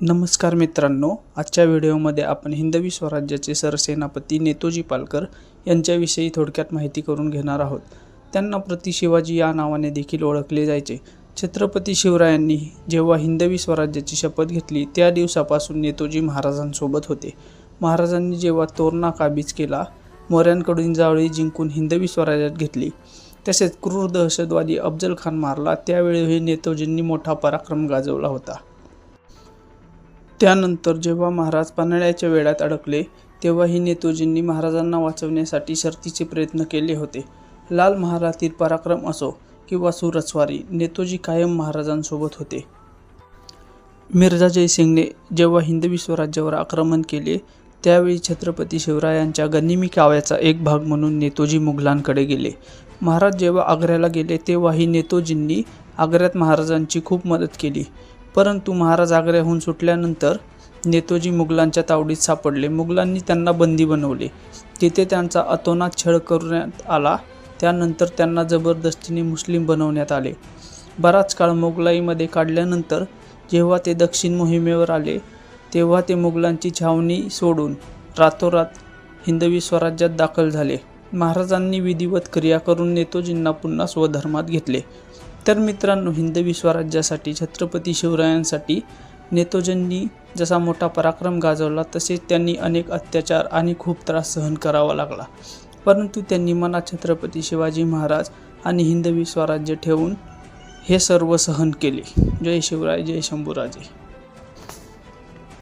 नमस्कार मित्रांनो, आजच्या व्हिडिओमध्ये आपण हिंदवी स्वराज्याचे सरसेनापती नेतोजी पालकर यांच्याविषयी थोडक्यात माहिती करून घेणार आहोत। त्यांना प्रति शिवाजी या नावाने देखील ओळखले जायचे। छत्रपती शिवरायांनी जेव्हा हिंदवी स्वराज्याची शपथ घेतली त्या दिवसापासून नेतोजी महाराजांसोबत होते। महाराजांनी जेव्हा तोरणा काबीज केला, मोऱ्यांकडून जावळी जिंकून हिंदवी स्वराज्यात घेतली, तसेच क्रूर दहशतवादी अफजल खान मारला, त्यावेळी नेतोजींनी मोठा पराक्रम गाजवला होता। त्यानंतर जेव्हा महाराज पन्हाळ्याच्या वेढ्यात अडकले तेव्हाही नेतोजींनी महाराजांना वाचवण्यासाठी शर्थीचे प्रयत्न केले होते। लाल महालातील पराक्रम असो किंवा सुरस्वारी, नेतोजी कायम महाराजांसोबत होते। मिर्झा जयसिंगने जेव्हा हिंदवी स्वराज्यावर आक्रमण केले त्यावेळी छत्रपती शिवरायांच्या गनिमी काव्याचा एक भाग म्हणून नेतोजी मुघलांकडे गेले। महाराज जेव्हा आग्र्याला गेले तेव्हाही नेतोजींनी आग्र्यात महाराजांची खूप मदत केली, परंतु महाराज आग्र्याहून सुटल्यानंतर नेतोजी मुघलांच्या तावडीत सापडले। मुघलांनी त्यांना बंदी बनवले, तिथे त्यांचा अतोनात छळ करण्यात आला। त्यानंतर त्यांना जबरदस्तीने मुस्लिम बनवण्यात आले। बराच काळ मोगलाईमध्ये काढल्यानंतर जेव्हा ते दक्षिण मोहिमेवर आले तेव्हा ते मुघलांची छावणी सोडून रातोरात हिंदवी स्वराज्यात दाखल झाले। महाराजांनी विधिवत क्रिया करून नेतोजींना पुन्हा स्वधर्मात घेतले। तर मित्रांनो, हिंदवी स्वराज्यासाठी छत्रपती शिवरायांसाठी नेतोजींनी जसा मोठा पराक्रम गाजवला तसेच त्यांनी अनेक अत्याचार आणि खूप त्रास सहन करावा लागला, परंतु त्यांनी मनात छत्रपती शिवाजी महाराज आणि हिंदवी स्वराज्य ठेवून हे सर्व सहन केले। जय शिवराय, जय शंभूराजे।